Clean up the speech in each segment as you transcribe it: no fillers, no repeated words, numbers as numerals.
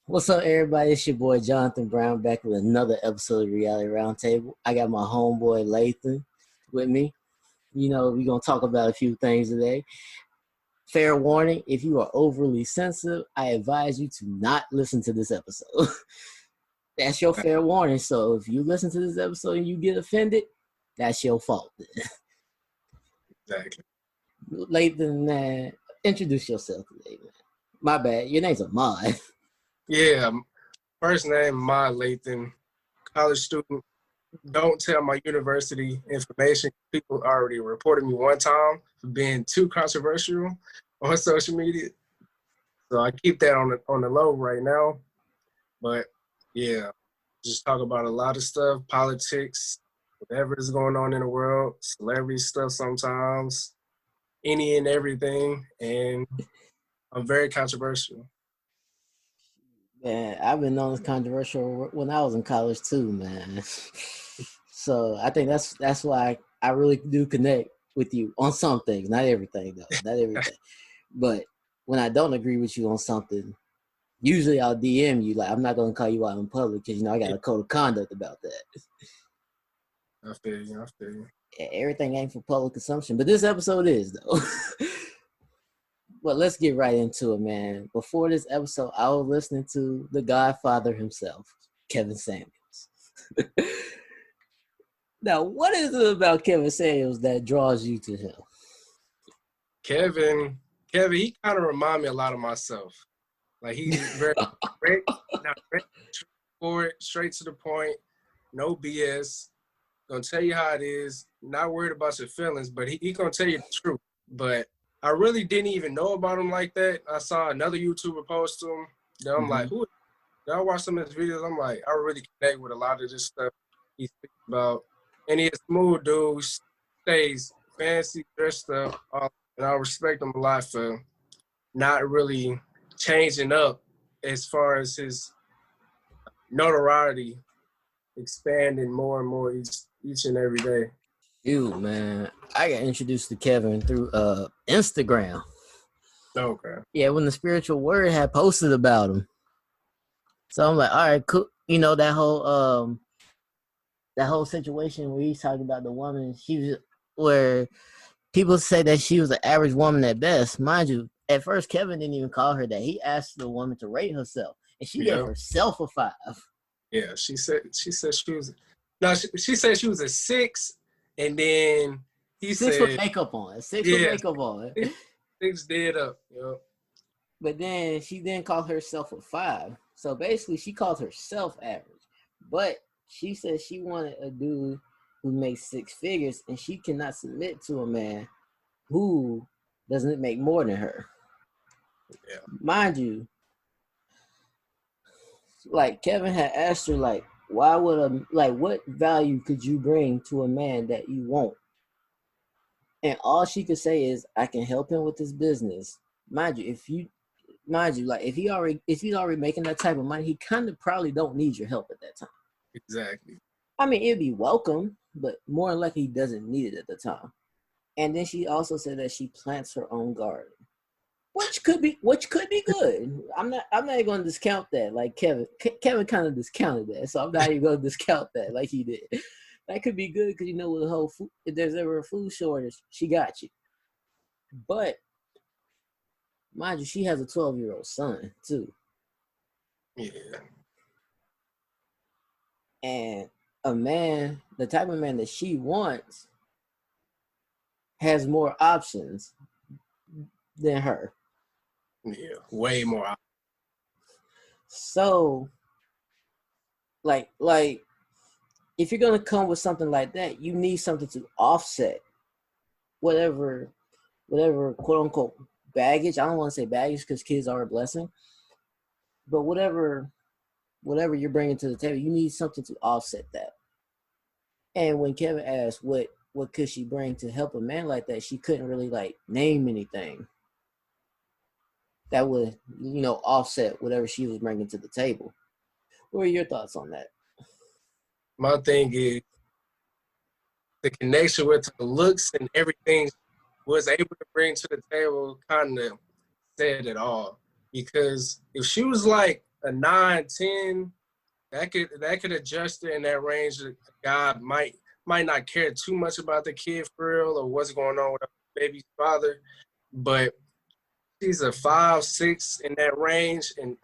What's up, everybody? It's your boy Jonathan Brown back with another episode of Reality Roundtable. I got my homeboy Lathan with me. You know, we're going to talk about a few things today. Fair warning, if you are overly sensitive, I advise you to not listen to this episode. That's your fair warning. So if you listen to this episode and you get offended, that's your fault. Exactly. Lathan, man, introduce yourself today, man. My bad. Your name's Ahmad. Yeah, first name, Ma Lathan, college student. Don't tell my university information. People already reported me one time for being too controversial on social media. So I keep that on the low right now. But yeah, just talk about a lot of stuff, politics, whatever is going on in the world, celebrity stuff sometimes, any and everything. And I'm very controversial. Man, I've been known as controversial when I was in college too, man. So I think that's why I really do connect with you on some things, not everything though, not everything. But when I don't agree with you on something, usually I'll DM you. Like, I'm not gonna call you out in public because I got a code of conduct about that. I feel you. Everything ain't for public consumption, but this episode is though. But let's get right into it, man. Before this episode, I was listening to the Godfather himself, Kevin Samuels. Now, what is it about Kevin Samuels that draws you to him? Kevin, he kind of remind me a lot of myself. Like, he's very straightforward, straight to the point, no BS. Gonna tell you how it is. Not worried about your feelings, but he gonna tell you the truth. But I really didn't even know about him like that. I saw another YouTuber post him. Then I'm like, who? Then I watched some of his videos. I'm like, I really connect with a lot of this stuff he speaks about. And he's a smooth dude, stays fancy, dressed up. And I respect him a lot for not really changing up as far as his notoriety expanding more and more each and every day. Dude, man, I got introduced to Kevin through Instagram. Okay. Yeah, when the Spiritual Word had posted about him. So I'm like, all right, cool. You know, that whole situation where he's talking about the woman, where people say that she was an average woman at best. Mind you, at first Kevin didn't even call her that. He asked the woman to rate herself, and she gave herself a 5. Yeah, she said she was. No, she said she was a 6, and then he 6 said with makeup on. 6 with makeup on. 6 dead up. But then she then called herself a 5. So basically, she called herself average. But she said she wanted a dude who makes 6 figures, and she cannot submit to a man who doesn't make more than her. Yeah. Mind you, like Kevin had asked her, like, what value could you bring to a man that you won't? And all she could say is, I can help him with his business. Mind you, like if he's already making that type of money, he kind of probably don't need your help at that time. Exactly. I mean, it'd be welcome, but more than likely he doesn't need it at the time. And then she also said that she plants her own garden, which could be good. I'm not even going to discount that. Like Kevin kind of discounted that, so I'm not even going to discount that like he did. That could be good because with the whole food, if there's ever a food shortage, she got you. But mind you, she has a 12-year-old son too. Yeah. And a man, the type of man that she wants, has more options than her. Yeah, way more options. So, like, if you're gonna come with something like that, you need something to offset whatever quote unquote baggage. I don't want to say baggage because kids are a blessing, but whatever you're bringing to the table, you need something to offset that. And when Kevin asked what could she bring to help a man like that, she couldn't really like name anything that would offset whatever she was bringing to the table. What are your thoughts on that? My thing is the connection with the looks and everything was able to bring to the table kind of said it all. Because if she was like a 9, 10, that could adjust it in that range. A guy might not care too much about the kid for real or what's going on with the baby's father, but she's a 5, 6 in that range, and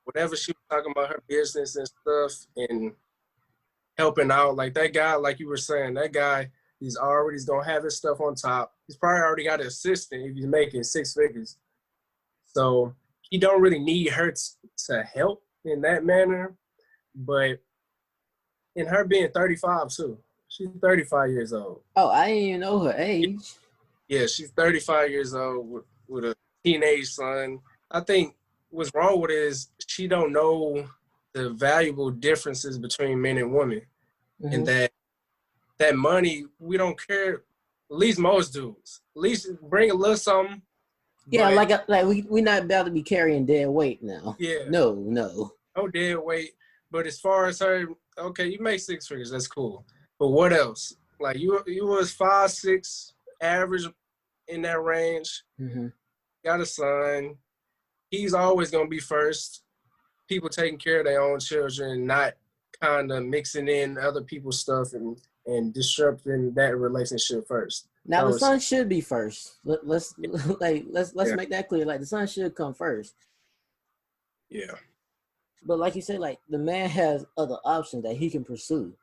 whatever she was talking about her business and stuff and helping out, like that guy, like you were saying, that guy, he's gonna have his stuff on top. He's probably already got an assistant if he's making 6 figures. So he don't really need her to help in that manner. But in her being 35 too, she's 35 years old. Oh, I didn't even know her age. Yeah, she's 35 years old with a teenage son. I think what's wrong with it is she don't know the valuable differences between men and women, and that money, we don't care. At least most dudes. At least bring a little something. Yeah, like we're not about to be carrying dead weight now. Yeah. No dead weight. But as far as her, okay, you make 6 figures, that's cool. But what else? Like you was 5, 6, average in that range. Got a son. He's always gonna be first. People taking care of their own children, not kind of mixing in other people's stuff and disrupting that relationship first. Now the son should be first. Let's make that clear. Like the son should come first. Yeah. But like you said, like the man has other options that he can pursue.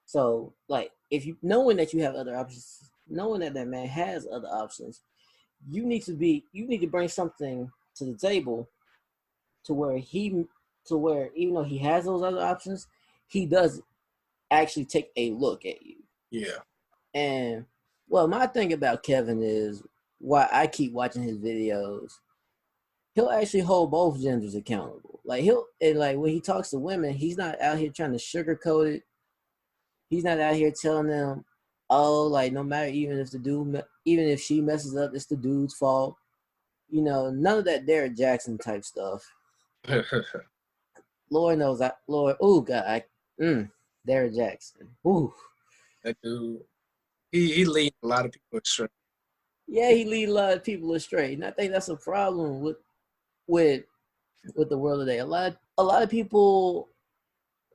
So like if you knowing that you have other options, knowing that man has other options, you need to bring something to the table to where even though he has those other options, he does actually take a look at you. Yeah. And well, my thing about Kevin is why I keep watching his videos. He'll actually hold both genders accountable. Like when he talks to women, he's not out here trying to sugarcoat it. He's not out here telling them, oh, like no matter even if she messes up, it's the dude's fault. You know, none of that Derek Jackson type stuff. Lord knows Derek Jackson. Ooh. That dude, he leads a lot of people astray. Yeah, he leads a lot of people astray. And I think that's a problem with the world today. A lot of people,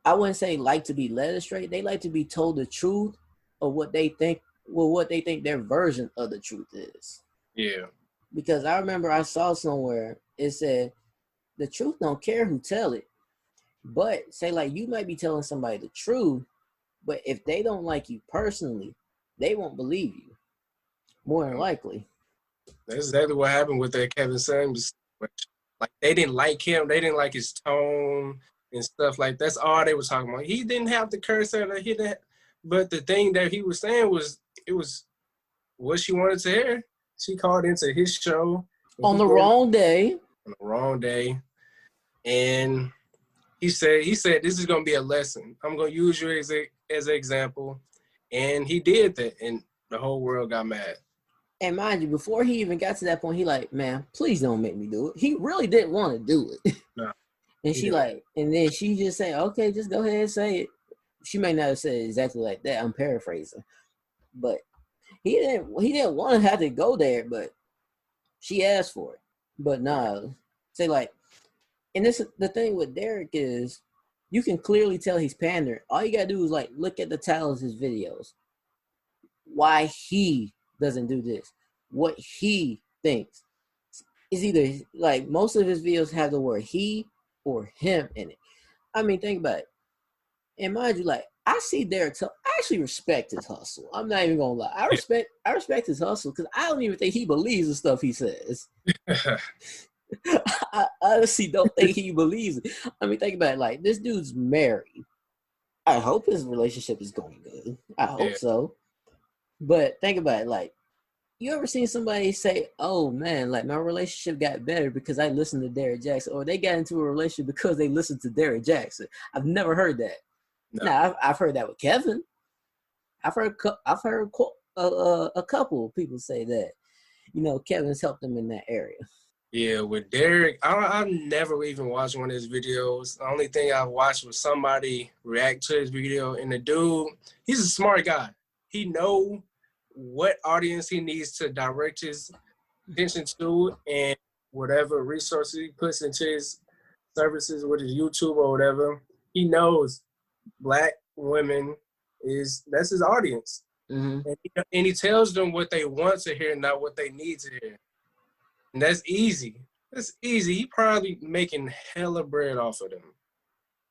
I wouldn't say like to be led astray. They like to be told the truth of what they think their version of the truth is. Yeah. Because I remember I saw somewhere it said the truth don't care who tell it. But say like you might be telling somebody the truth, but if they don't like you personally, they won't believe you. More than likely. That's exactly what happened with that Kevin Samuels. Like they didn't like him, they didn't like his tone and stuff like that's all they were talking about. He didn't have the curse out of it, but the thing that he was saying was what she wanted to hear. She called into his show on the wrong day. On the wrong day. And he said this is gonna be a lesson. I'm gonna use you as an example. And he did that, and the whole world got mad. And mind you, before he even got to that point, he like, man, please don't make me do it. He really didn't want to do it. No. And then she just said, okay, just go ahead and say it. She may not have said it exactly like that. I'm paraphrasing. But he didn't want to have to go there, but she asked for it. But nah, say like, and this the thing with Derek is you can clearly tell he's pandering. All you gotta do is like look at the title of his videos. Why he doesn't do this. What he thinks. Is either like most of his videos have the word he or him in it. I mean, think about it. And mind you, like I see Derek I actually respect his hustle. I'm not even gonna lie. I respect his hustle because I don't even think he believes the stuff he says. I honestly don't think he believes it. I mean, think about it. Like this dude's married. I hope his relationship is going good. I hope so. But think about it. Like, you ever seen somebody say, "Oh man, like my relationship got better because I listened to Derek Jackson," or they got into a relationship because they listened to Derek Jackson? I've never heard that. No. Now I've heard that with Kevin. I've heard a couple of people say that. You know, Kevin's helped them in that area. Yeah, with Derek, I've never even watched one of his videos. The only thing I've watched was somebody react to his video, and the dude, he's a smart guy. He know what audience he needs to direct his attention to and whatever resources he puts into his services with his YouTube or whatever, he knows Black women that's his audience. Mm-hmm. And he tells them what they want to hear, not what they need to hear. And that's easy. That's easy. He probably making hella bread off of them.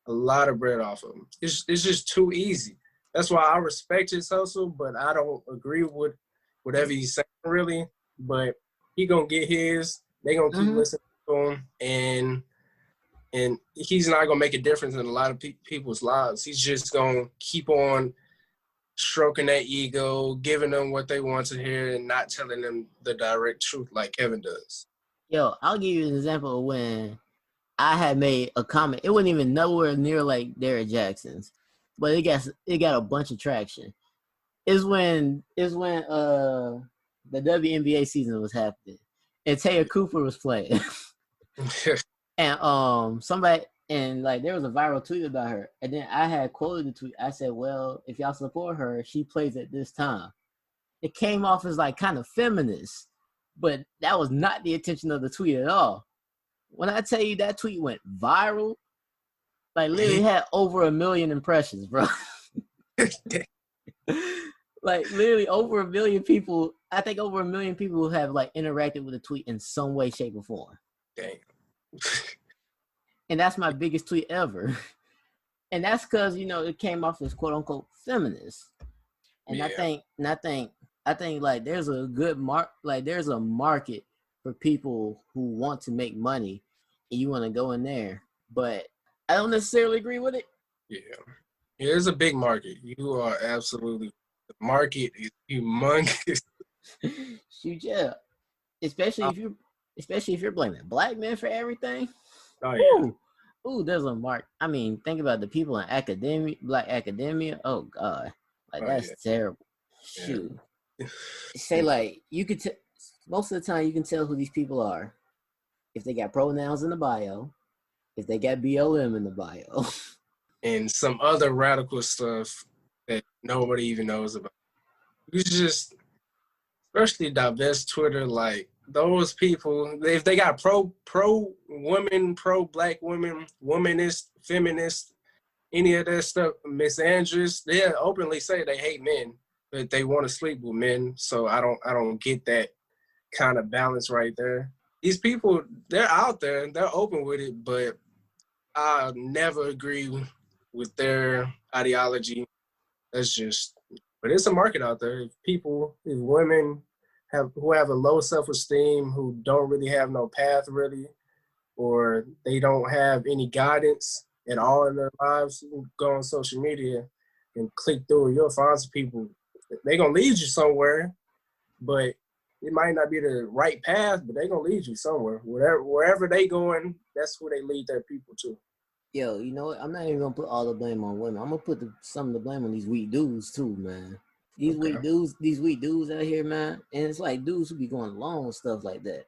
A lot of bread off of them. It's just too easy. That's why I respect his hustle, but I don't agree with whatever he's saying really. But he gonna get his. They gonna keep listening to him, and he's not gonna make a difference in a lot of people's lives. He's just gonna keep on stroking that ego, giving them what they want to hear, and not telling them the direct truth like Kevin does. Yo, I'll give you an example of when I had made a comment. It wasn't even nowhere near like Derrick Jackson's, but it got a bunch of traction. Is when the WNBA season was happening and Taya Cooper was playing. And somebody, and like there was a viral tweet about her, and then I had quoted the tweet. I said, well, if y'all support her, she plays at this time. It came off as like kind of feminist, but that was not the intention of the tweet at all. When I tell you that tweet went viral, like literally had over 1 million impressions, bro. Like literally over 1 million people. I think over 1 million people have like interacted with the tweet in some way, shape, or form. Damn. And that's my biggest tweet ever. And that's because, it came off as quote unquote feminist. And yeah. I think like there's a good there's a market for people who want to make money and you want to go in there. But I don't necessarily agree with it. Yeah. There's a big market. You are absolutely, the market is humongous. Shoot, yeah. Especially if you're blaming Black men for everything. Oh yeah. Ooh, there's a mark. I mean, think about the people in academia, Black academia. Oh God, that's terrible. Shoot. Yeah. Say like you could most of the time you can tell who these people are if they got pronouns in the bio, if they got BLM in the bio, and some other radical stuff that nobody even knows about. You just, especially divest Twitter, like those people, if they got pro women, pro Black women, womanist, feminist, any of that stuff, misandrous, they openly say they hate men, but they want to sleep with men. So I don't get that kind of balance right there. These people, they're out there, they're open with it, but I never agree with their ideology. That's just, but it's a market out there. If women who have a low self-esteem, who don't really have no path really, or they don't have any guidance at all in their lives, you can go on social media and click through. You'll find some people, they're going to lead you somewhere, but it might not be the right path, but they're going to lead you somewhere. Wherever they going, that's who they lead their people to. Yo, you know what? I'm not even going to put all the blame on women. I'm going to put some of the blame on these weak dudes too, man. These weak dudes out here, man. And it's like dudes who be going along with stuff like that.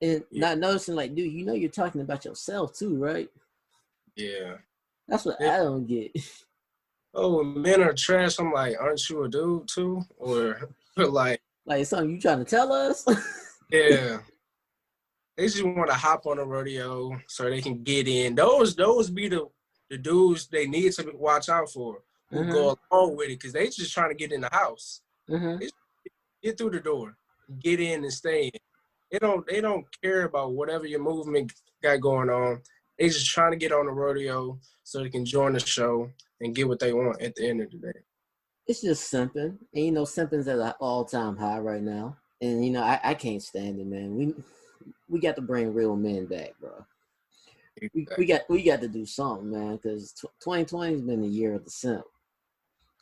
And not noticing, like, dude, you're talking about yourself too, right? Yeah. That's what I don't get. Oh, men are trash. I'm like, aren't you a dude too? Or like something you trying to tell us? Yeah. They just want to hop on a rodeo so they can get in. Those be the dudes they need to watch out for, who go along with it, because they just trying to get in the house. They get through the door, get in and stay in. They don't care about whatever your movement got going on. They just trying to get on the rodeo so they can join the show and get what they want at the end of the day. It's just simping. And simping's at an all-time high right now. And I can't stand it, man. We got to bring real men back, bro. Exactly. We got to do something, man, because 2020 has been the year of the simp.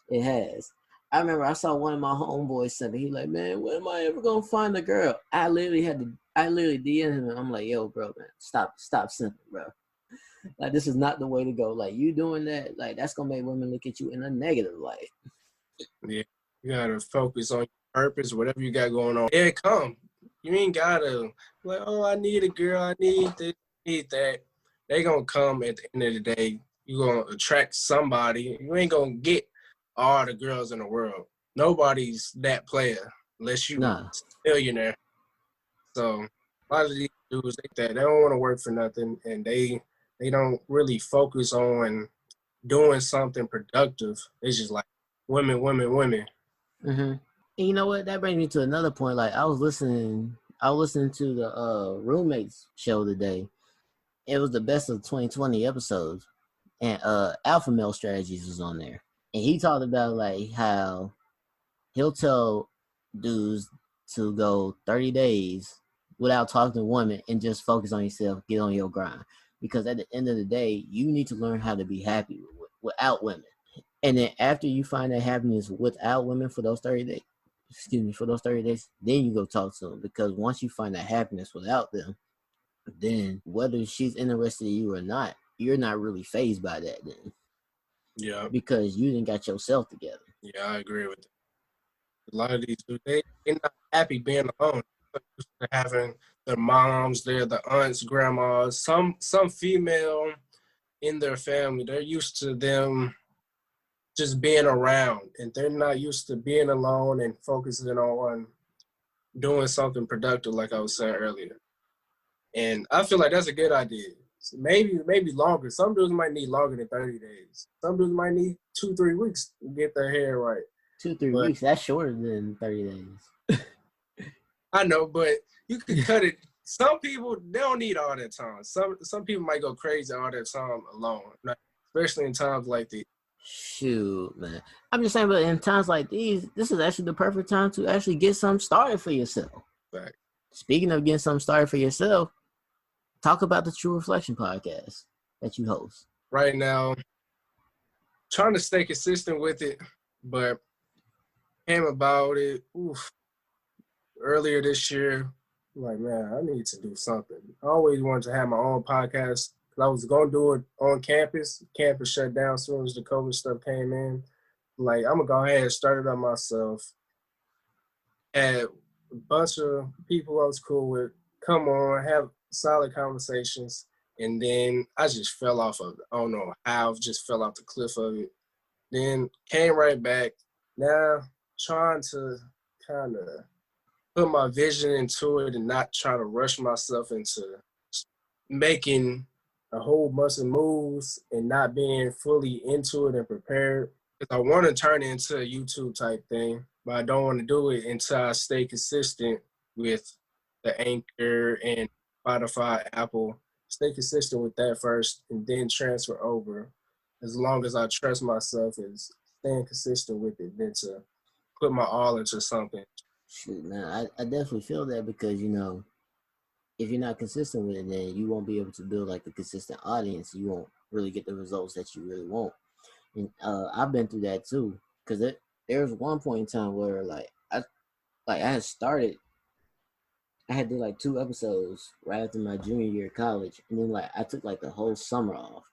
It has. I remember I saw one of my homeboys simping. He like, man, when am I ever gonna find a girl? I literally DM him, and I'm like, yo, bro, man, stop simping, bro. Like, this is not the way to go. Like, you doing that, like, that's gonna make women look at you in a negative light. Yeah, you gotta focus on your purpose, whatever you got going on. Yeah, come. You ain't gotta like, oh, I need a girl, I need this, need that. They gonna come at the end of the day. You gonna attract somebody. You ain't gonna get all the girls in the world. Nobody's that player unless you a millionaire. So, lot of these dudes they don't want to work for nothing, and they don't really focus on doing something productive. It's just like women, women, women. Mm-hmm. And you know what? That brings me to another point. Like I was listening to the roommates show today. It was the best of 2020 episodes, and Alpha Male Strategies was on there, and he talked about like how he'll tell dudes to go 30 days without talking to women and just focus on yourself, get on your grind. Because at the end of the day, you need to learn how to be happy without women. And then after you find that happiness without women for those 30 days, then you go talk to them. Because once you find that happiness without them, then whether she's interested in you or not, you're not really phased by that then. Yeah. Because you didn't got yourself together. Yeah, I agree with that. A lot of these dudes, they're not happy being alone. They're having their moms, the aunts, grandmas, some female in their family. They're used to them just being around, and they're not used to being alone and focusing on doing something productive, like I was saying earlier. And I feel like that's a good idea. So maybe longer. Some dudes might need longer than 30 days. Some dudes might need 2-3 weeks to get their hair right. 2-3 weeks, that's shorter than 30 days. I know, but you could cut it. Some people, they don't need all that time. Some people might go crazy all that time alone, especially in times like these. Shoot, man. I'm just saying, but in times like these, this is actually the perfect time to actually get something started for yourself. Right. Speaking of getting something started for yourself, talk about the True Reflection podcast that you host. Right now, trying to stay consistent with it, but came about it earlier this year. I'm like, man, I need to do something. I always wanted to have my own podcast. I was going to do it on campus. Campus shut down as soon as the COVID stuff came in. Like, I'm going to go ahead and start it up myself. Had a bunch of people I was cool with come on, have solid conversations. And then I just fell off of it. I don't know how, just fell off the cliff of it. Then came right back. Now trying to kind of put my vision into it and not try to rush myself into making a whole bunch of moves and not being fully into it and prepared. Because I want to turn it into a YouTube type thing, but I don't want to do it until I stay consistent with the Anchor and Spotify, Apple. Stay consistent with that first and then transfer over. As long as I trust myself as staying consistent with it, then to put my all into something. Shoot, man, I definitely feel that because, you know, if you're not consistent with it, then you won't be able to build like a consistent audience. You won't really get the results that you really want. And I've been through that too, because there was one point in time where I had started. I had did like 2 episodes right after my junior year of college, and then like I took like the whole summer off,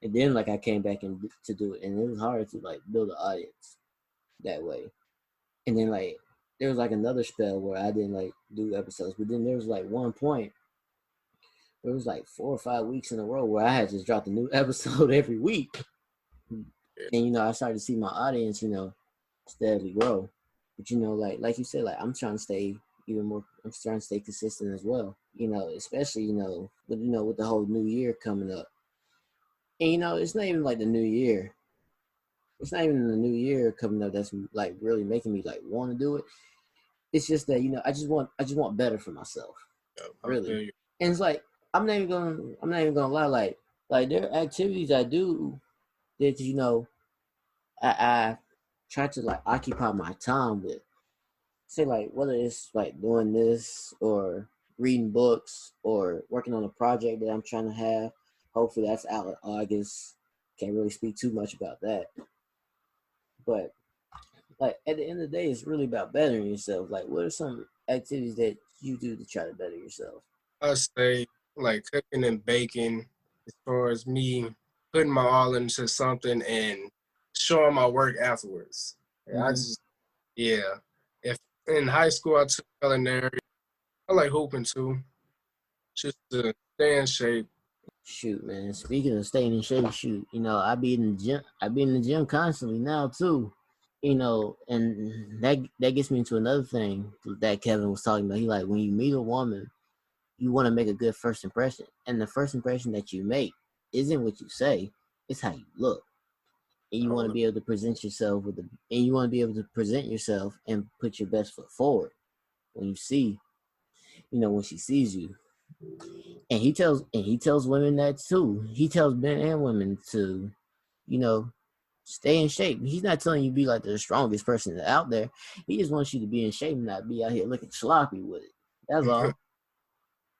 and then like I came back and to do it, and it was hard to like build an audience that way. And then like there was like another spell where I didn't like do episodes, but then there was like one point. There was like 4 or 5 weeks in a row where I had just dropped a new episode every week. And, you know, I started to see my audience, you know, steadily grow. But, you know, like you said, like I'm trying to stay I'm trying to stay consistent as well. You know, especially, with the whole new year coming up. And, you know, it's not even like the new year. It's not even the new year coming up that's like really making me like want to do it. It's just that, you know, I just want better for myself. Really. And it's like I'm not even gonna lie, like there are activities I do that, you know, I try to like occupy my time with. Say like whether it's like doing this or reading books or working on a project that I'm trying to have. Hopefully that's out in August. Can't really speak too much about that. But like at the end of the day, it's really about bettering yourself. Like what are some activities that you do to try to better yourself? I say like cooking and baking as far as me putting my all into something and showing my work afterwards. Mm-hmm. If in high school I took culinary, I like hooping too, just to stay in shape. Shoot, man. Speaking of staying in shape, shoot, you know, I be in the gym constantly now too. You know, and that gets me into another thing that Kevin was talking about. He like when you meet a woman, you want to make a good first impression, and the first impression that you make isn't what you say; it's how you look. And you want to be able to present yourself and you want to be able to present yourself and put your best foot forward when you see, when she sees you. And he tells women that too. He tells men and women to, you know, stay in shape. He's not telling you to be like the strongest person out there. He just wants you to be in shape and not be out here looking sloppy with it. That's all.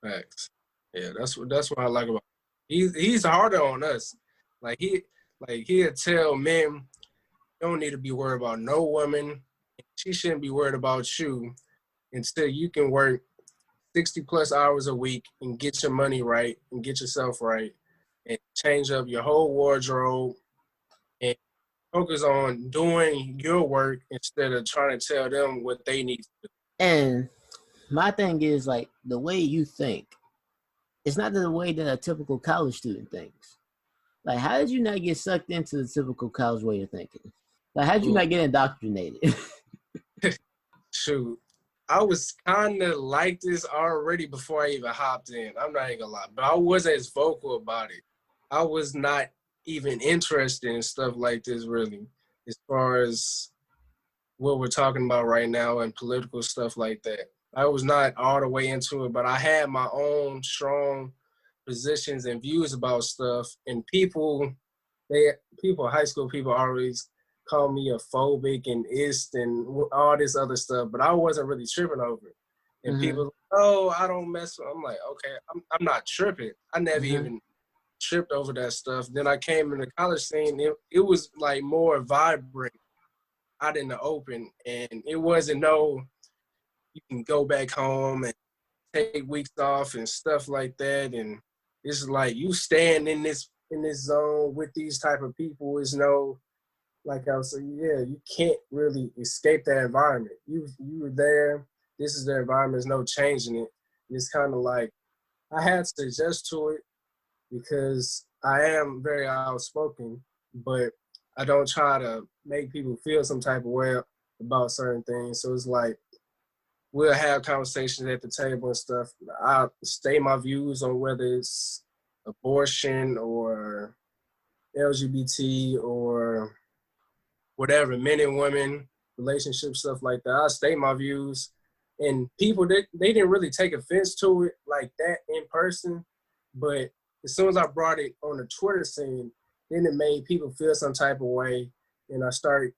Facts. Yeah, that's what I like about him. He's harder on us. He'll tell men, you don't need to be worried about no woman. She shouldn't be worried about you until you can work 60 plus hours a week and get your money right and get yourself right and change up your whole wardrobe and focus on doing your work instead of trying to tell them what they need to do. And my thing is, like, the way you think, it's not the way that a typical college student thinks. Like, how did you not get sucked into the typical college way of thinking? Like, how did you not get indoctrinated? Shoot, I was kind of like this already before I even hopped in. I'm not even gonna lie, but I wasn't as vocal about it. I was not even interested in stuff like this, really, as far as what we're talking about right now and political stuff like that. I was not all the way into it, but I had my own strong positions and views about stuff. And high school people always call me a phobic and ist and all this other stuff, but I wasn't really tripping over it. And people, oh, I don't mess with. I'm like, okay, I'm not tripping. I never even tripped over that stuff. Then I came in the college scene. It was like more vibrant out in the open, and it wasn't you can go back home and take weeks off and stuff like that. And it's like you stand in this zone with these type of people is like I was saying, yeah, you can't really escape that environment. You were there. This is the environment. There's no changing it. And it's kind of like I had to adjust to it because I am very outspoken, but I don't try to make people feel some type of way about certain things. So it's like we'll have conversations at the table and stuff. I'll state my views on whether it's abortion or LGBT or whatever, men and women, relationships, stuff like that. I state my views. And people, they didn't really take offense to it like that in person. But as soon as I brought it on the Twitter scene, then it made people feel some type of way. And I started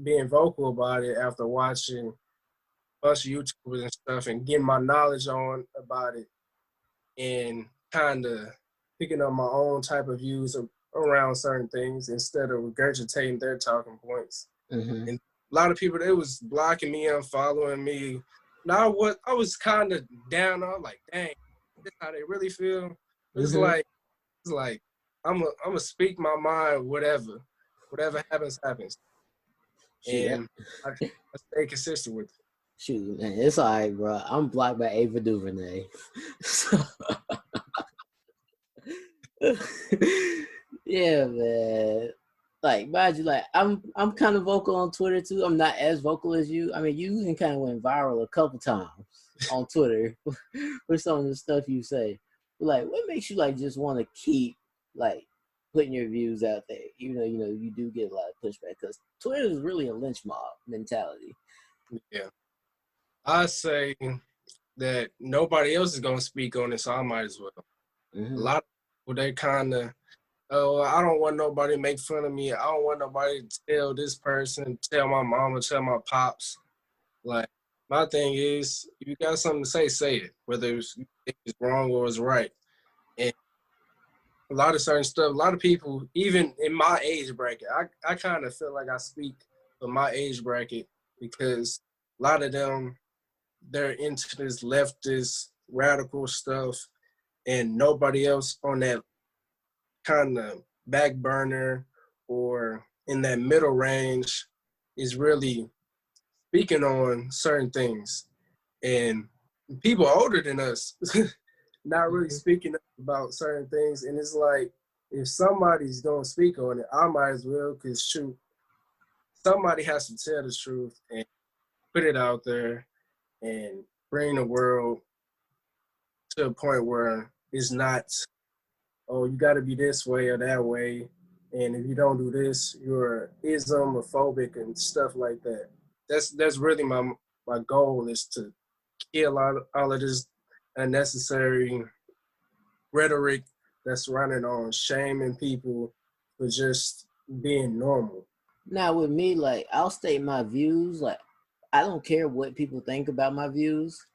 being vocal about it after watching a bunch of YouTubers and stuff and getting my knowledge on about it and kind of picking up my own type of views around certain things instead of regurgitating their talking points. And a lot of people, they was blocking me and following me. Now I was kind of down. I'm like, dang, this how they really feel. It's like I'm gonna speak my mind. Whatever happens, happens. And I stay consistent with it. Shoot, man, it's all right, bro. I'm blocked by Ava DuVernay. Yeah, man. Like, mind you, like I'm kind of vocal on Twitter too. I'm not as vocal as you. I mean, you even kind of went viral a couple times on Twitter for some of the stuff you say. But like, what makes you like just want to keep like putting your views out there, even though you do get a lot of pushback? Because Twitter is really a lynch mob mentality. Yeah, I say that nobody else is gonna speak on it, so I might as well. A lot of people, they kind of, oh, I don't want nobody to make fun of me. I don't want nobody to tell this person, tell my mama, tell my pops. Like, my thing is, if you got something to say it, whether it's wrong or it's right. And a lot of certain stuff, a lot of people, even in my age bracket, I kind of feel like I speak for my age bracket because a lot of them, they're into this leftist, radical stuff, and nobody else on that kind of back burner or in that middle range is really speaking on certain things. And people older than us not really speaking about certain things. And it's like, if somebody's going to speak on it, I might as well, because shoot, somebody has to tell the truth and put it out there and bring the world to a point where it's not, oh, you got to be this way or that way, and if you don't do this, you're Islamophobic and stuff like that. That's really my goal, is to kill all of this unnecessary rhetoric that's running on shaming people for just being normal. Now with me, like I'll state my views. Like I don't care what people think about my views.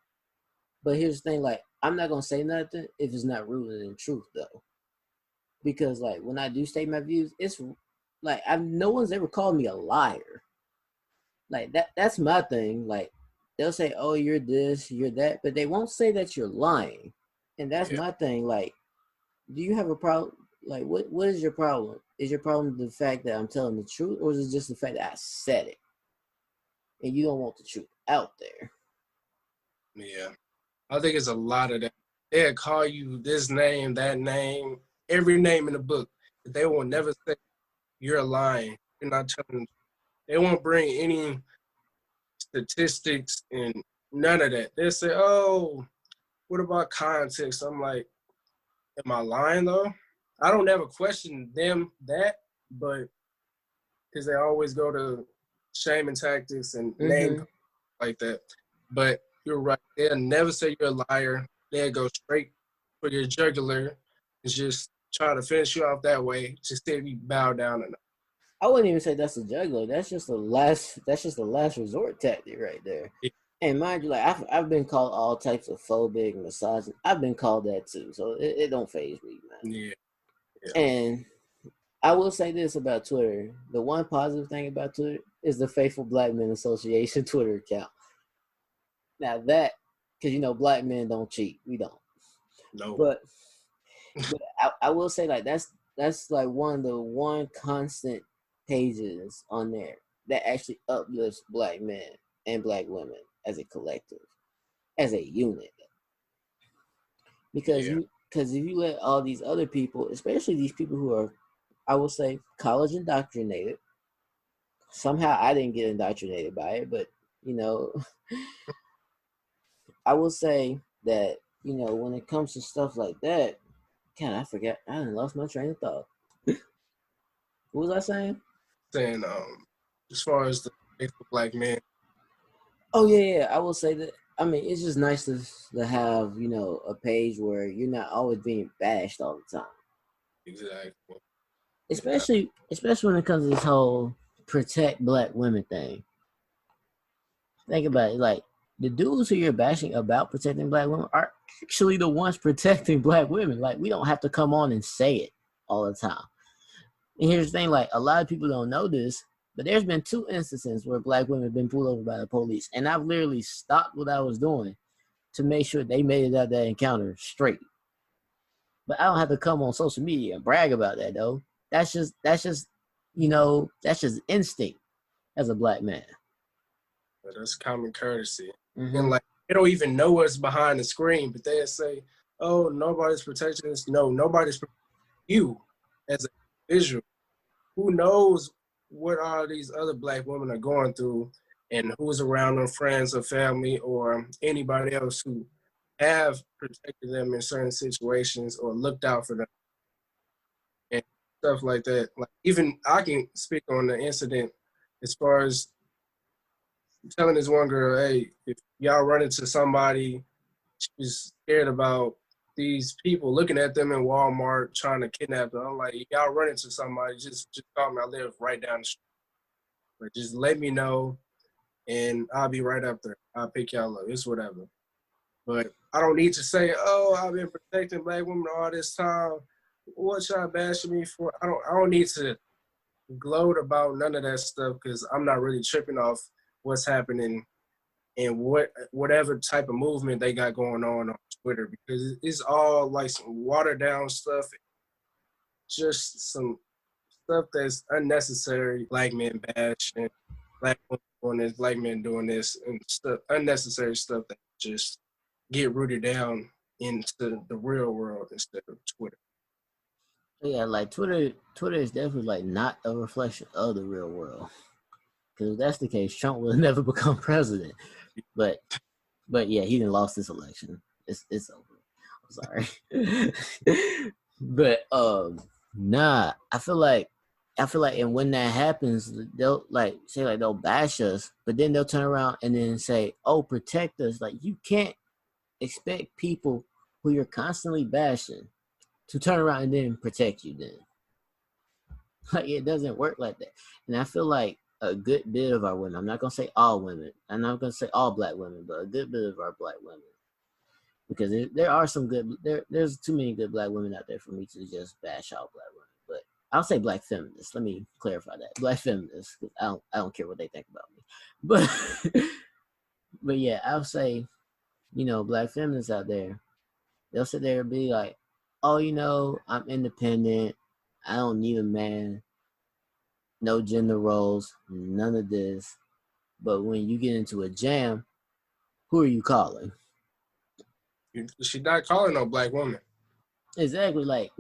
But here's the thing, like I'm not gonna say nothing if it's not rooted in truth though. Because like when I do state my views, it's like no one's ever called me a liar. Like that's my thing. Like they'll say, "Oh, you're this, you're that," but they won't say that you're lying. And that's my thing. Like, do you have a problem? Like, what is your problem? Is your problem the fact that I'm telling the truth, or is it just the fact that I said it and you don't want the truth out there? Yeah, I think it's a lot of that. They'll call you this name, that name, every name in the book, but they will never say you're lying. You're not telling. They won't bring any statistics and none of that. They'll say, "Oh, what about context?" I'm like, "Am I lying though?" I don't ever question them that, but because they always go to shaming tactics and name like that. But you're right. They'll never say you're a liar. They'll go straight for your jugular and just try to finish you off that way to see if you bow down enough. I wouldn't even say that's a juggler. That's just a last resort tactic right there. Yeah. And mind you, like I've been called all types of phobic, misogynist. I've been called that too, so it don't faze me, man. Yeah. And I will say this about Twitter: the one positive thing about Twitter is the Faithful Black Men Association Twitter account. Now that, because black men don't cheat, we don't. No. But I will say like that's like one constant pages on there that actually uplifts black men and black women as a collective, as a unit. Because if you let all these other people, especially these people who are, I will say, college indoctrinated. Somehow I didn't get indoctrinated by it, but I will say that when it comes to stuff like that, God, I forgot. I done lost my train of thought. What was I saying? Saying, as far as the faithful black men. Oh yeah. I will say that. I mean, it's just nice to have a page where you're not always being bashed all the time. Exactly. Especially when it comes to this whole protect black women thing. Think about it. Like the dudes who you're bashing about protecting black women are actually the ones protecting black women. Like we don't have to come on and say it all the time. And here's the thing, like a lot of people don't know this, but there's been 2 instances where black women have been pulled over by the police. And I've literally stopped what I was doing to make sure they made it out that encounter straight. But I don't have to come on social media and brag about that though. That's just instinct as a black man. But that's common courtesy. Mm-hmm. And like they don't even know what's behind the screen, but they say, "Oh, nobody's protecting us." No, nobody's protecting you as an individual. Who knows what all these other black women are going through, and who's around them, friends or family or anybody else who have protected them in certain situations or looked out for them and stuff like that. Like even I can speak on the incident as far as telling this one girl, "Hey, if y'all run into somebody, she's scared about these people looking at them in Walmart trying to kidnap them." I'm like, "Y'all run into somebody, just call me. I live right down the street. But just let me know, and I'll be right up there. I'll pick y'all up. It's whatever." But I don't need to say, "Oh, I've been protecting black women all this time. What y'all bashing me for?" I don't need to gloat about none of that stuff because I'm not really tripping off what's happening and whatever type of movement they got going on Twitter, because it's all like some watered down stuff, just some stuff that's unnecessary. Black men bash and black women doing this, black men doing this, and stuff, unnecessary stuff that just get rooted down into the real world instead of Twitter. Yeah, like Twitter is definitely like not a reflection of the real world. Because if that's the case, Trump will never become president. But yeah, he didn't lost this election. It's over. Sorry. But nah, I feel like and when that happens, they'll like say like they'll bash us, but then they'll turn around and then say, "Oh, protect us." Like you can't expect people who you're constantly bashing to turn around and then protect you then. Like it doesn't work like that. And I feel like a good bit of our women, I'm not gonna say all women, I'm not gonna say all black women, but a good bit of our black women. Because there are some good there's too many good black women out there for me to just bash out black women. But I'll say black feminists. Let me clarify that. Black feminists, because I don't care what they think about me. But but yeah, I'll say, black feminists out there, they'll sit there and be like, "Oh, I'm independent. I don't need a man. No gender roles, none of this." But when you get into a jam, who are you calling? She's not calling no black woman. Exactly. Like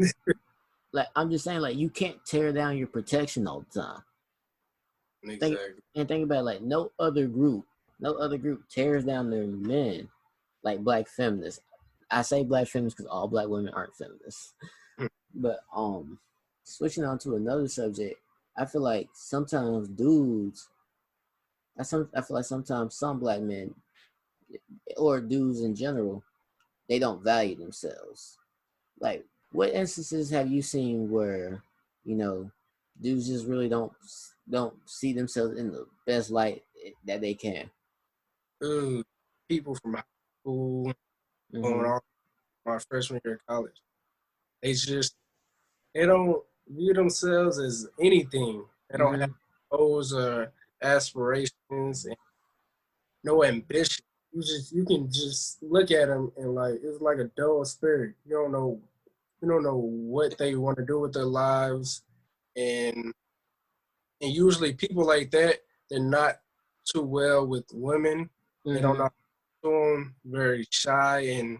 I'm just saying, like you can't tear down your protection all the time. Exactly. Think about it, like no other group tears down their men like black feminists. I say black feminists because all black women aren't feminists. But switching on to another subject, I feel like sometimes dudes, I feel like sometimes some black men or dudes in general, they don't value themselves. Like, what instances have you seen where, you know, dudes just really don't see themselves in the best light that they can? People from high school going Mm-hmm. on my freshman year of college, they don't view themselves as anything. They don't have Mm-hmm. goals or aspirations and no ambition. You can just look at them and like it's like a dull spirit. You don't know what they want to do with their lives, and usually people like that, they're not too well with women. They don't Mm-hmm. know how to do them, very shy and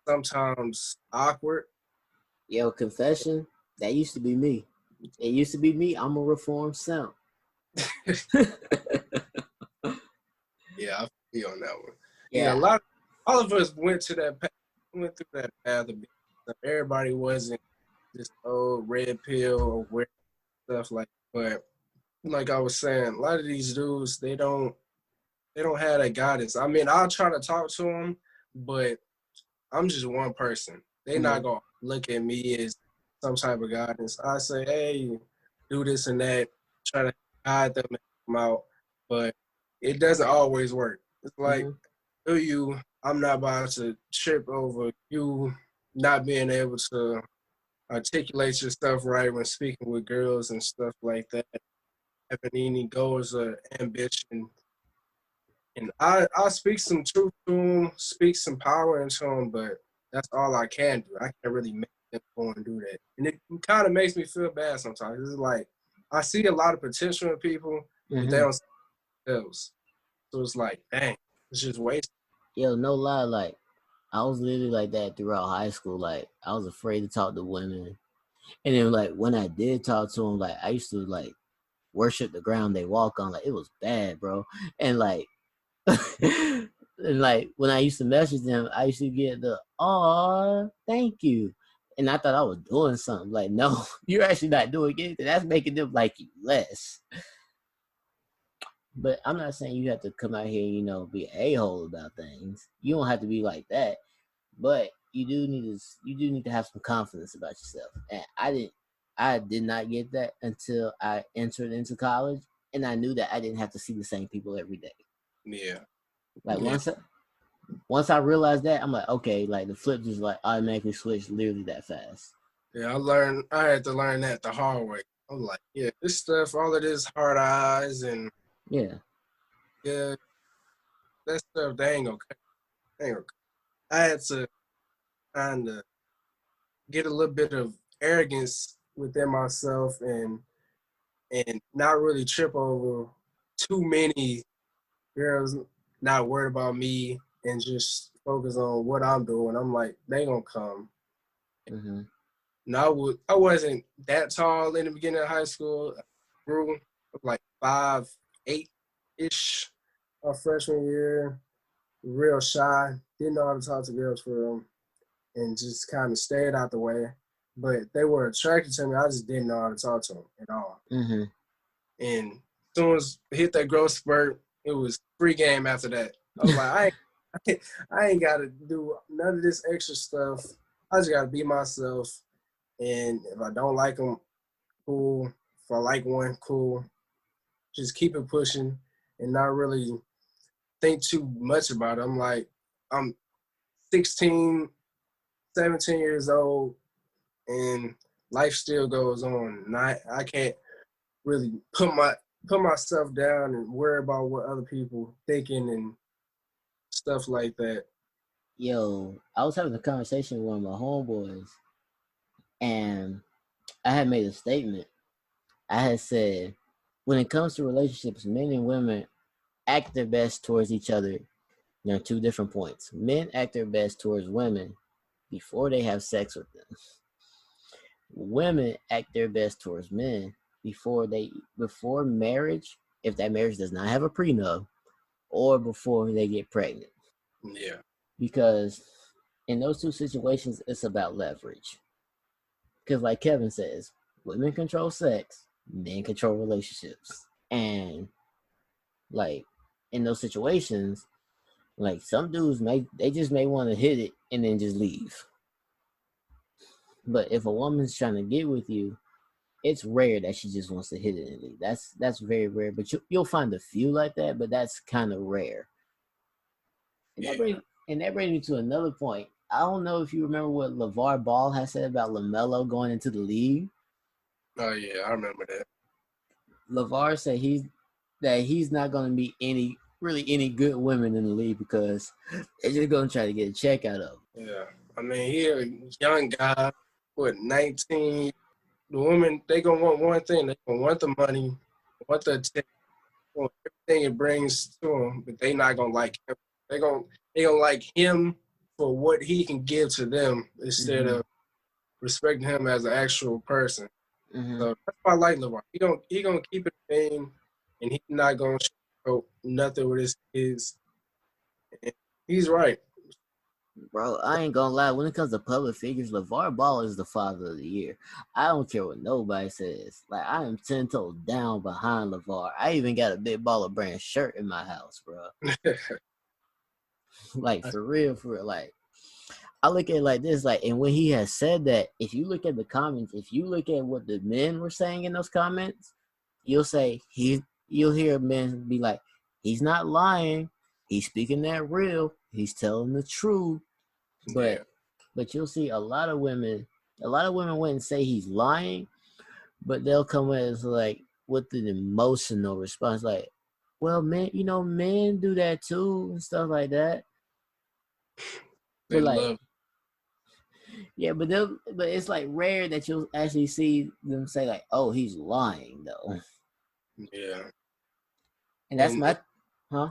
sometimes awkward. Yo, confession, that used to be me. It used to be me. I'm a reformed simp. Yeah, I feel on that one. Yeah, Yeah. all of us went through that path of being. Everybody wasn't this old red pill or weird stuff but like I was saying, a lot of these dudes they don't have that guidance. I mean, I'll try to talk to them, but I'm just one person. They're Mm-hmm. not gonna look at me as some type of guidance. I say, hey, do this and that, try to guide them and help them out, but it doesn't always work. It's like, Mm-hmm. I'm not about to trip over you not being able to articulate your stuff right when speaking with girls and stuff like that, having any goals or ambition. And I speak some truth to them, speak some power into them, but that's all I can do. I can't really make them go and do that. And it kind of makes me feel bad sometimes. It's like I see a lot of potential in people, but they Mm-hmm. don't see themselves. So it's like, dang, it's just wasted. Yo, no lie, like I was literally like that throughout high school. Like I was afraid to talk to women, and then like when I did talk to them, like I used to like worship the ground they walk on. Like it was bad, bro. And like, and like when I used to message them, I used to get the "oh, thank you," and I thought I was doing something. Like, no, you're actually not doing anything. That's making them like you less. But I'm not saying you have to come out here, be an a-hole about things. You don't have to be like that. But you do need to have some confidence about yourself. And I did not get that until I entered into college, and I knew that I didn't have to see the same people every day. Yeah. Like Yeah. once I realized that, I'm like, okay, like the flip just like automatically switched literally that fast. Yeah, I had to learn that the hard way. I'm like, yeah, this stuff, all of this hard eyes and Yeah. yeah, that stuff, they ain't gonna cut. They ain't gonna cut. I had to kind of get a little bit of arrogance within myself and not really trip over too many girls not worried about me and just focus on what I'm doing. I'm like, they gonna come. Mm-hmm. No, I wasn't that tall in the beginning of high school. I grew like 5'8" ish my freshman year. Real shy. Didn't know how to talk to girls for real. and just kind of stayed out the way. But they were attracted to me. I just didn't know how to talk to them at all. Mm-hmm. And as soon as I hit that growth spurt, it was free game after that. I was like, I ain't got to do none of this extra stuff. I just got to be myself. And if I don't like them, cool. If I like one, cool. Just keep it pushing and not really think too much about it. I'm 16, 17 years old, and life still goes on. And I can't really put myself down and worry about what other people thinking and stuff like that. Yo, I was having a conversation with one of my homeboys, and I had made a statement. I had said, when it comes to relationships, men and women act their best towards each other. There are two different points. Men act their best towards women before they have sex with them. Women act their best towards men before marriage, if that marriage does not have a prenup, or before they get pregnant. Yeah. Because in those two situations, it's about leverage. Because like Kevin says, women control sex, men control relationships. And like in those situations, like some dudes may want to hit it and then just leave. But if a woman's trying to get with you, it's rare that she just wants to hit it and leave. That's very rare. But you'll find a few like that, but that's kind of rare. And that brings me to another point. I don't know if you remember what LeVar Ball has said about LaMelo going into the league. Oh yeah, I remember that. LeVar said he's not going to meet any good women in the league because they're just going to try to get a check out of him. Yeah, I mean, he a young guy, 19. The women, they gonna want one thing. They gonna want the money, want the attention, want everything it brings to them, but they not gonna like him. They gonna like him for what he can give to them instead of respecting him as an actual person. Mm-hmm. So that's why I like LeVar. He gonna keep it a thing, and he's not gonna show nothing with his kids. And he's right. Bro, I ain't gonna lie. When it comes to public figures, LeVar Ball is the father of the year. I don't care what nobody says. Like, I am 10 toes down behind LeVar. I even got a Big Baller Brand shirt in my house, bro. Like, for real. Like, I look at it like this. Like, and when he has said that, if you look at the comments, if you look at what the men were saying in those comments, you'll hear men be like, he's not lying. He's speaking that real. He's telling the truth. But you'll see a lot of women wouldn't say he's lying, but they'll come as like with an emotional response, like, well, men do that too and stuff like that. They But like, love. yeah, but it's like rare that you'll actually see them say like, oh, he's lying though. Yeah. And that's Yeah,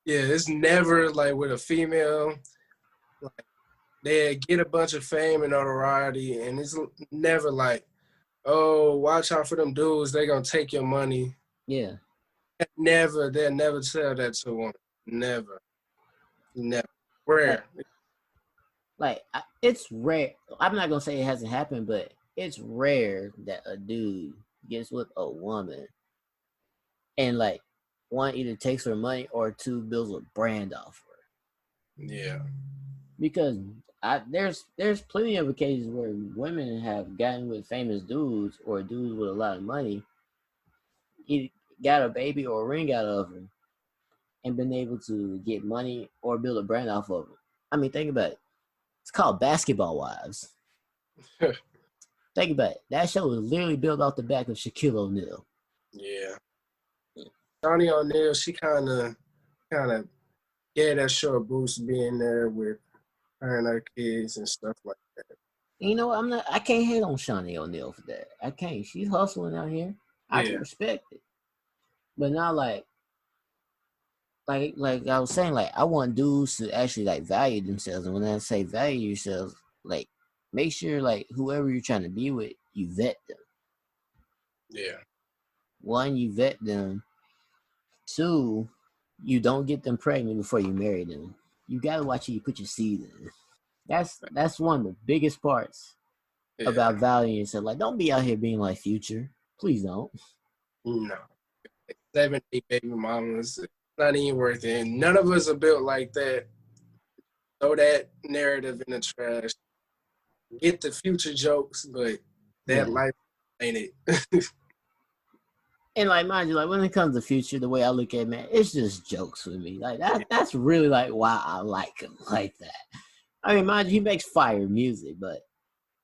it's never like with a female, like they get a bunch of fame and notoriety, and it's never like, oh, watch out for them dudes, they gonna take your money. Yeah. They'll never tell that to a woman. Never. Rare. Like it's rare. I'm not gonna say it hasn't happened, but it's rare that a dude gets with a woman and like one either takes her money or two builds a brand off her. Yeah. Because there's plenty of occasions where women have gotten with famous dudes or dudes with a lot of money, he got a baby or a ring out of him, and been able to get money or build a brand off of him. I mean, think about it. It's called Basketball Wives. Think about it. That show was literally built off the back of Shaquille O'Neal. Yeah. Johnny O'Neal, she kind of gave that show a boost being there with her and her kids and stuff like that. You know, I can't hate on Shawnee O'Neal for that. I can't. She's hustling out here. I can respect it. But not like I was saying, like, I want dudes to actually like value themselves. And when I say value yourselves, like, make sure like whoever you're trying to be with, you vet them. Yeah. One, you vet them. Two, you don't get them pregnant before you marry them. You gotta watch who you put your seed in. That's one of the biggest parts about valuing yourself. Like, don't be out here being like Future. Please don't. No. 7, 8 baby mamas. Not even worth it. And none of us are built like that. Throw that narrative in the trash. Get the Future jokes, but that life ain't it. And like, mind you, like when it comes to Future, the way I look at it, man, it's just jokes with me. Like that's really like why I like him like that. I mean, mind you, he makes fire music, but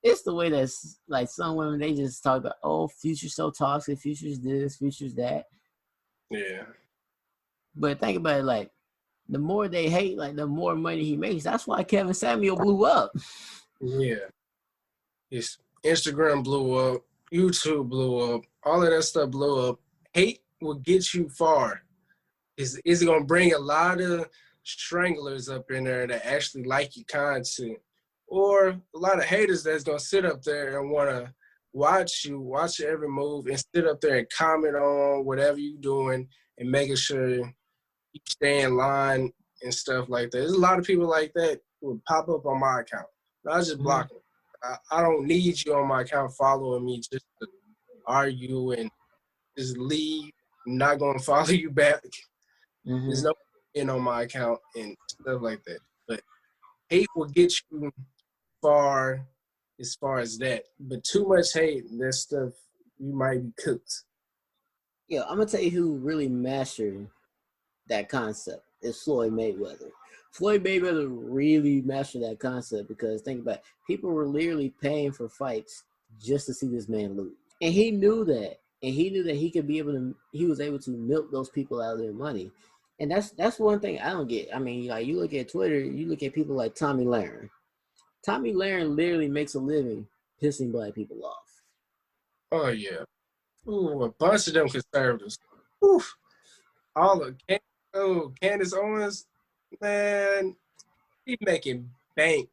it's the way that's like some women, they just talk about, oh, Future's so toxic, Future's this, Future's that. Yeah. But think about it, like the more they hate, like the more money he makes. That's why Kevin Samuel blew up. Yeah. His Instagram blew up, YouTube blew up, all of that stuff blew up. Hate will get you far. Is it gonna bring a lot of stranglers up in there that actually like your content, or a lot of haters that's gonna sit up there and wanna watch your every move, and sit up there and comment on whatever you're doing and making sure you stay in line and stuff like that. There's a lot of people like that who would pop up on my account. I just block them. I don't need you on my account following me just to argue and just leave. I'm not gonna follow you back. There's no in on my account and stuff like that. But hate will get you far as far as that. But too much hate, that stuff, you might be cooked. Yeah, I'm gonna tell you who really mastered that concept is Floyd Mayweather. Floyd Mayweather really mastered that concept because think about it, people were literally paying for fights just to see this man lose. And he knew that. And he knew that he was able to milk those people out of their money. And that's one thing I don't get. I mean, like you look at Twitter, you look at people like Tommy Lahren. Tommy Lahren literally makes a living pissing black people off. Oh yeah. Ooh, a bunch of them conservatives. Oof. All of Candace Owens, man, he making bank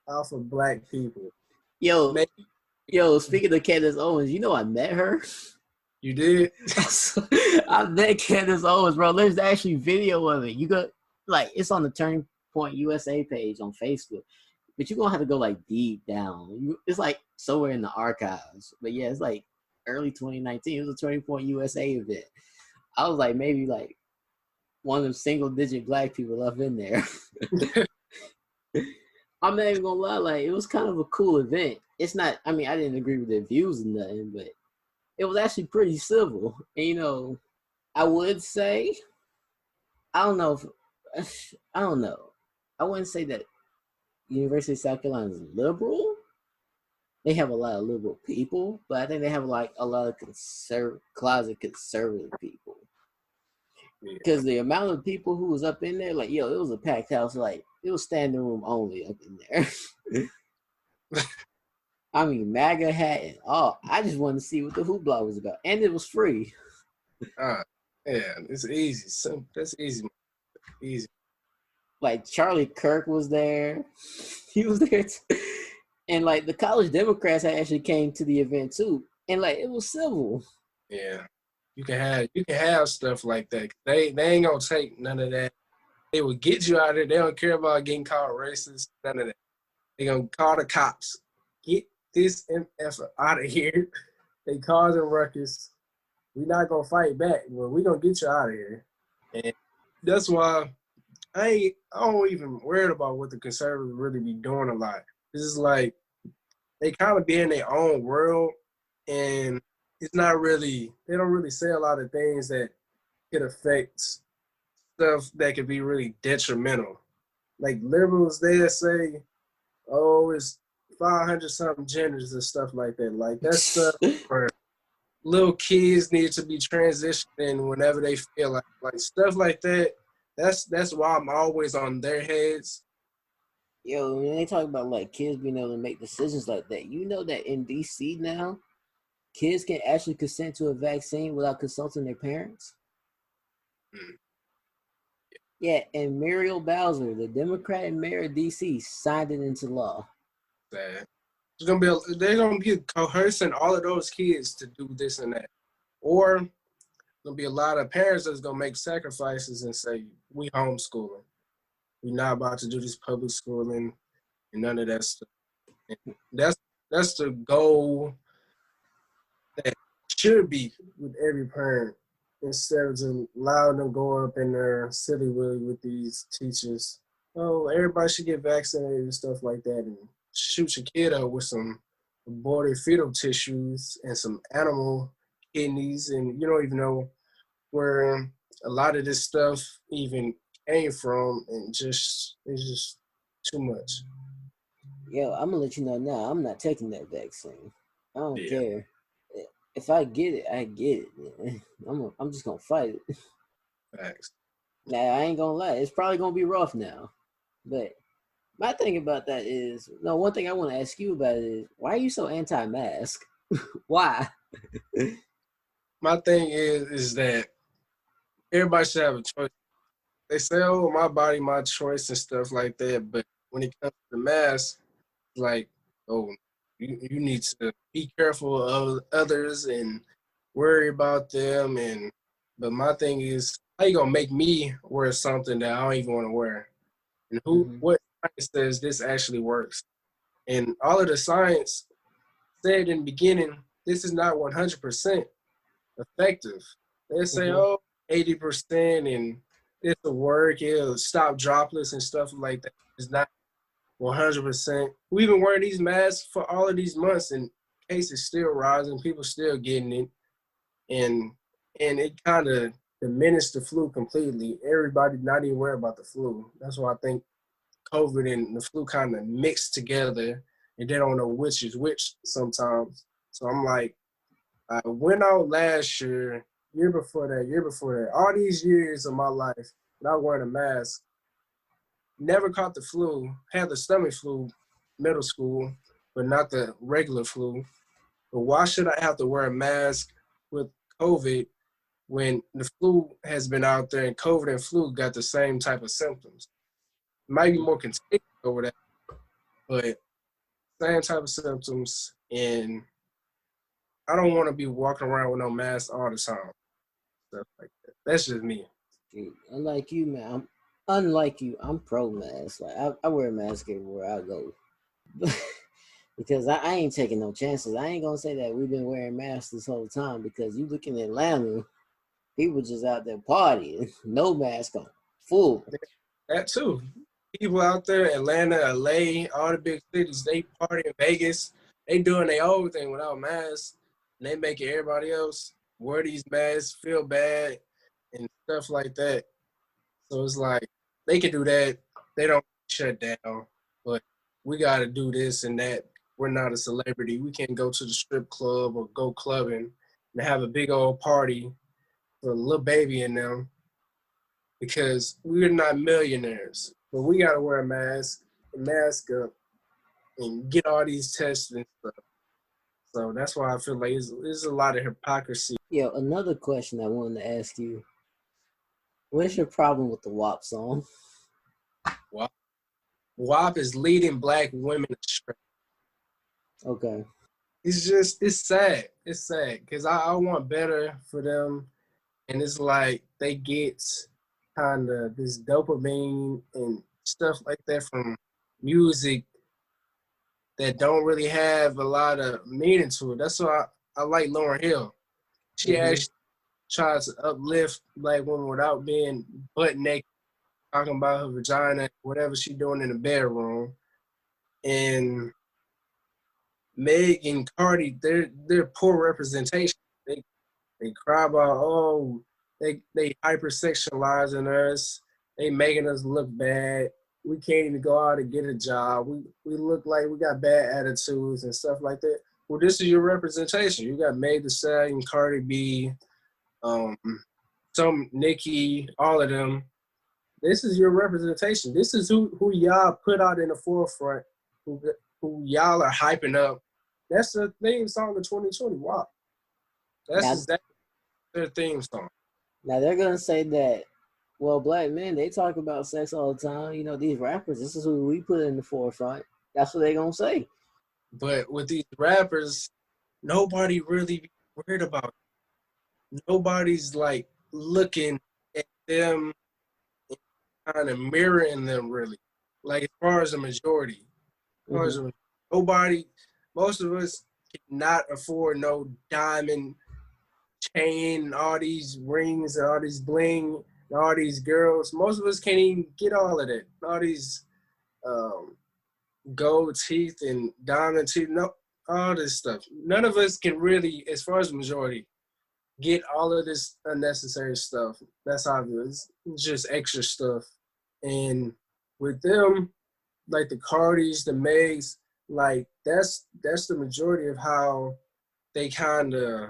off of black people. Yo, speaking of Candace Owens, you know I met her. You did? I met Candace Owens, bro. There's actually video of it. You go, like, it's on the Turning Point USA page on Facebook, but you're gonna have to go like deep down. It's like somewhere in the archives. But yeah, it's like early 2019. It was a Turning Point USA event. I was like maybe like one of them single digit black people up in there. I'm not even gonna lie, like it was kind of a cool event. It's not, I mean, I didn't agree with their views and nothing, but it was actually pretty civil. And, you know, I would say, I don't know. I wouldn't say that University of South Carolina is liberal. They have a lot of liberal people, but I think they have like a lot of closet conservative people. Because the amount of people who was up in there, like, yo, it was a packed house. Like, it was standing room only up in there. I mean, MAGA hat and all. I just wanted to see what the hoopla was about. And it was free. Yeah, it's easy. That's easy. Easy. Like, Charlie Kirk was there. He was there too. And, like, the college Democrats actually came to the event, too. And, like, it was civil. Yeah. You can have stuff like that. They ain't going to take none of that. They will get you out of there. They don't care about getting called racist. None of that. They're going to call the cops. Get this MF out of here. They causing ruckus. We're not going to fight back, but we're going to get you out of here. And that's why I don't even worried about what the conservatives really be doing a lot. It's just like they kind of be in their own world, and it's not really, they don't really say a lot of things that could affect stuff that could be really detrimental. Like liberals, they say, oh, it's 500 something genders and stuff like that. Like that stuff where little kids need to be transitioning whenever they feel like stuff like that. That's why I'm always on their heads. Yo, when they talk about like kids being able to make decisions like that, you know that in DC now, kids can actually consent to a vaccine without consulting their parents. Yeah, and Muriel Bowser, the Democratic mayor of DC, signed it into law. They're gonna be coercing all of those kids to do this and that, or gonna be a lot of parents that's gonna make sacrifices and say we homeschooling. We're not about to do this public schooling and none of that stuff. And that's the goal that should be with every parent, instead of just allowing them go up in their silly willy with these teachers. Oh, everybody should get vaccinated and stuff like that, and shoot your kid up with some aborted fetal tissues and some animal kidneys, and you don't even know where a lot of this stuff even came from, and just it's just too much. Yo, I'm gonna let you know now. I'm not taking that vaccine. I don't Yeah, care. If I get it, I get it. Man. I'm just gonna fight it. facts. Now I ain't gonna lie. It's probably gonna be rough now, but my thing about that is, no. One thing I want to ask you about is, why are you so anti-mask? Why? My thing is that everybody should have a choice. They say, "Oh, my body, my choice," and stuff like that. But when it comes to the mask, like, oh, you need to be careful of others and worry about them. And but my thing is, how you gonna make me wear something that I don't even want to wear? And Hmm. what science says this actually works? And all of the science said in the beginning, this is not 100% effective. They say, Hmm. oh, 80%, and it'll work, it'll stop droplets and stuff like that. It's not 100%. We've been wearing these masks for all of these months, and cases still rising, people still getting it, and it kind of diminished the flu completely. Everybody not even worried about the flu. That's why I think COVID and the flu kind of mixed together, and they don't know which is which sometimes. So I'm like, I went out last year, year before that. All these years of my life, not wearing a mask, never caught the flu, had the stomach flu, middle school, but not the regular flu. But why should I have to wear a mask with COVID when the flu has been out there and COVID and flu got the same type of symptoms? It might be more contagious over that, but same type of symptoms. And I don't want to be walking around with no mask all the time. Stuff like that. That's just me. Unlike you, man. Unlike you. I'm pro mask. Like I wear a mask everywhere I go. Because I ain't taking no chances. I ain't gonna say that we've been wearing masks this whole time, because you look in Atlanta, people just out there partying, no mask on, full. That too. People out there, Atlanta, LA, all the big cities, they party in Vegas. They doing their own thing without masks. And they making everybody else wear these masks, feel bad, and stuff like that. So it's like they can do that. They don't shut down. But we gotta do this and that. We're not a celebrity. We can't go to the strip club or go clubbing and have a big old party for a little baby in them, because we're not millionaires. But we gotta wear a mask up, and get all these tests and stuff. So that's why I feel like there's a lot of hypocrisy. Yo, another question I wanted to ask you: what's your problem with the WAP song? WAP, WAP is leading black women astray. Okay. It's sad. It's sad because I want better for them, and it's like they get kind of this dopamine and stuff like that from music that don't really have a lot of meaning to it. That's why I like Lauryn Hill. She Hmm. actually tries to uplift black women without being butt naked, talking about her vagina, whatever she doing in the bedroom. And Meg and Cardi, they're poor representation. They cry about, oh, they hypersexualizing us. They making us look bad. We can't even go out and get a job. We look like we got bad attitudes and stuff like that. Well, this is your representation. You got Meg Thee Stallion, Cardi B, um, some Nicki, all of them. This is your representation. This is who y'all put out in the forefront, who y'all are hyping up. That's the theme song of 2020. Wow. That's Now, exactly their theme song. now they're gonna say that, well, black men, they talk about sex all the time. You know, these rappers, this is who we put in the forefront. That's what they gonna say. But with these rappers, nobody really worried about it. Nobody's like looking at them and kind of mirroring them really. Like as far as the majority. Mm-hmm. Nobody, most of us cannot afford no diamond chain and all these rings and all these bling and all these girls. Most of us can't even get all of that. All these um, gold teeth and diamond teeth, no, all this stuff. None of us can really, as far as the majority, get all of this unnecessary stuff. That's how it is. It's just extra stuff. And with them, like the Cardis, the Megs, like that's the majority of how they kind of,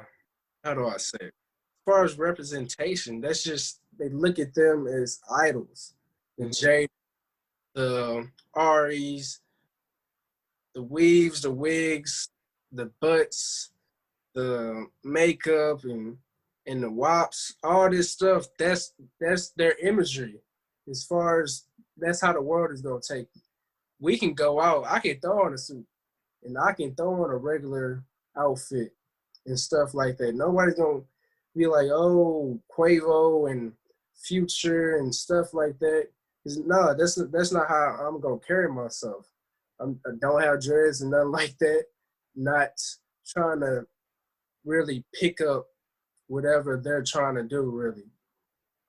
how do I say it? As far as representation, that's just they look at them as idols. The Mm-hmm. J, the Aries, the weaves, the wigs, the butts, the makeup, and the wops, all this stuff. That's their imagery. As far as that's how the world is gonna take it. We can go out. I can throw on a suit, and I can throw on a regular outfit and stuff like that. Nobody's gonna be like, oh, Quavo and Future and stuff like that. No, that's not how I'm gonna carry myself. I don't have dreads and nothing like that. Not trying to really pick up whatever they're trying to do. Really,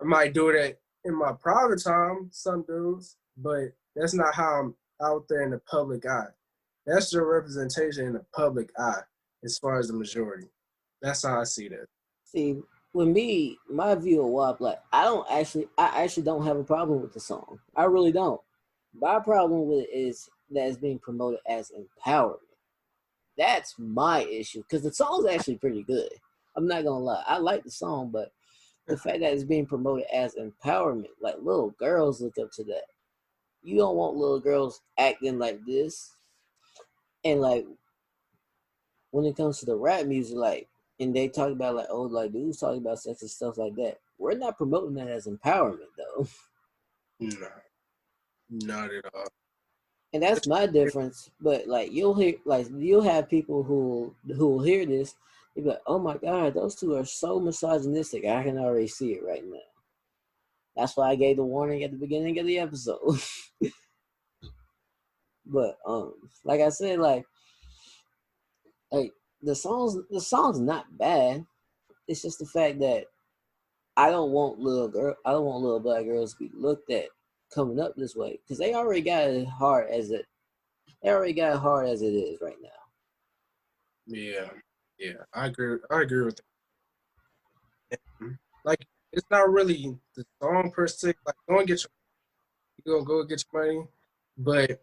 I might do that in my private time, some dudes, but that's not how I'm out there in the public eye. That's their representation in the public eye, as far as the majority. That's how I see that. See, with me, my view of WAP, like I actually don't have a problem with the song. I really don't. My problem with it is that it's being promoted as empowerment. That's my issue because the song's actually pretty good. I'm not gonna lie, I like the song, but the fact that it's being promoted as empowerment, like little girls look up to that. You don't want little girls acting like this, and like when it comes to the rap music, like, and they talk about like, oh, like dudes talking about sex and stuff like that. We're not promoting that as empowerment though. No, not at all. And that's my difference. But like you'll have people who will hear this, they be like, oh my god, those two are so misogynistic. I can already see it right now. That's why I gave the warning at the beginning of the episode. But like I said, like the song's not bad. It's just the fact that I don't want little black girls to be looked at coming up this way because they already got it hard as it is right now. Yeah, yeah, I agree. I agree with that. Like, it's not really the song per se. Like, go and get your, you gonna go get your money, but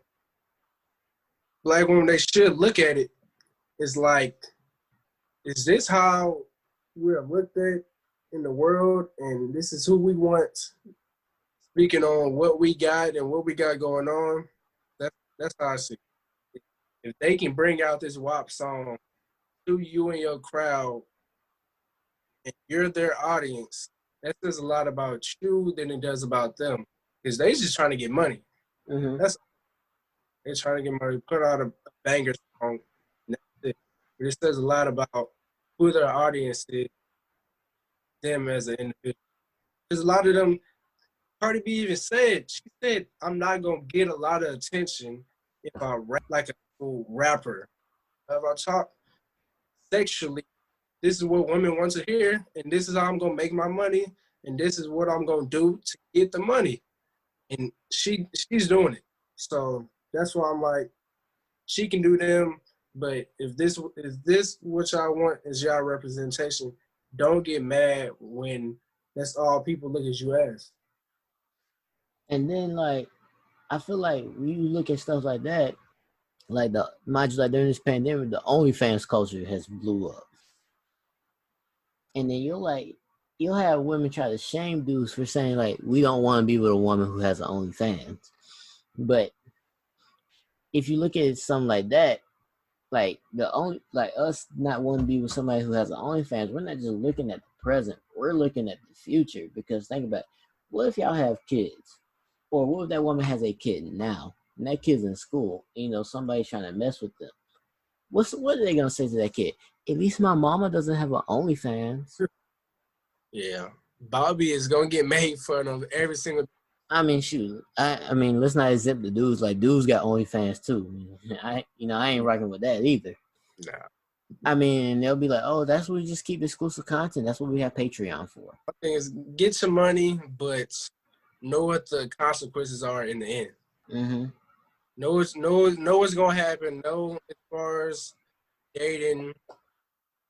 black women, they should look at it. It's like, is this how we're looked at in the world, and this is who we want speaking on what we got and what we got going on? That's how I see it. If they can bring out this WAP song to you and your crowd, and you're their audience, that says a lot about you than it does about them. Because they just trying to get money. Mm-hmm. That's they're trying to get money, put out a banger song, and that's it. But it says a lot about who their audience is, them as an individual. Because a lot of them, Cardi B even said, she said, I'm not gonna get a lot of attention if I rap like a cool rapper. If I talk sexually, this is what women want to hear, and this is how I'm gonna make my money, and this is what I'm gonna do to get the money. And she's doing it. So that's why I'm like, she can do them, but if this is this what y'all want is y'all representation, don't get mad when that's all people look at you as. And then like I feel like when you look at stuff like that, like the mind you, like during this pandemic, the OnlyFans culture has blew up. And then you'll have women try to shame dudes for saying like we don't want to be with a woman who has an OnlyFans. But if you look at something like that, like the only like us not wanting to be with somebody who has an OnlyFans, we're not just looking at the present, we're looking at the future. Because think about it, what if y'all have kids? Or what if that woman has a kid now and that kid's in school, somebody's trying to mess with them? What are they gonna say to that kid? At least my mama doesn't have an OnlyFans. Yeah. Bobby is gonna get made fun of every single I mean, shoot. I mean, let's not exempt the dudes. Like dudes got OnlyFans too. I ain't rocking with that either. Nah. I mean, they'll be like, oh, that's what we just keep exclusive content. That's what we have Patreon for. My thing is get your money, but know what the consequences are in the end. Mm-hmm. Know what's gonna happen. Know as far as dating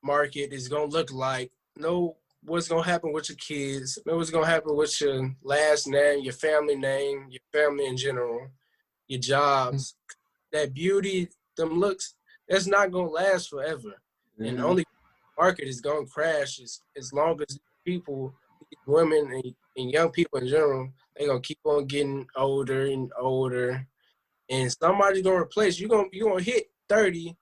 market is gonna look like. Know what's gonna happen with your kids. Know what's gonna happen with your last name, your family in general, your jobs. That beauty, them looks, that's not gonna last forever. And Mm-hmm. only market is gonna crash as long as people, these women and young people in general, they gonna keep on getting older and older. And somebody's gonna replace you. You gonna hit 30.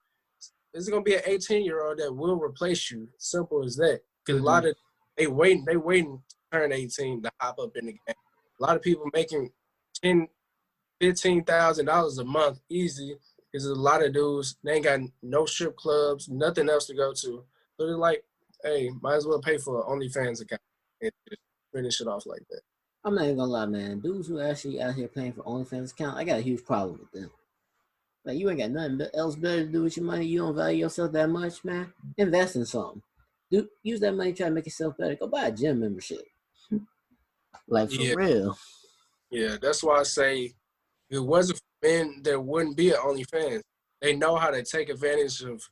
There's gonna be an 18-year-old that will replace you. Simple as that. Because a lot of they waiting to turn 18 to hop up in the game. A lot of people making $15,000 a month easy because a lot of dudes they ain't got no strip clubs, nothing else to go to. So they're like, hey, might as well pay for an OnlyFans account and just finish it off like that. I'm not even gonna lie, man. Dudes who actually out here paying for OnlyFans account, I got a huge problem with them. Like you ain't got nothing else better to do with your money. You don't value yourself that much, man. Invest in something. Use that money to try to make yourself better. Go buy a gym membership. Like for real. Yeah, that's why I say if it wasn't for men, there wouldn't be an OnlyFans. They know how to take advantage of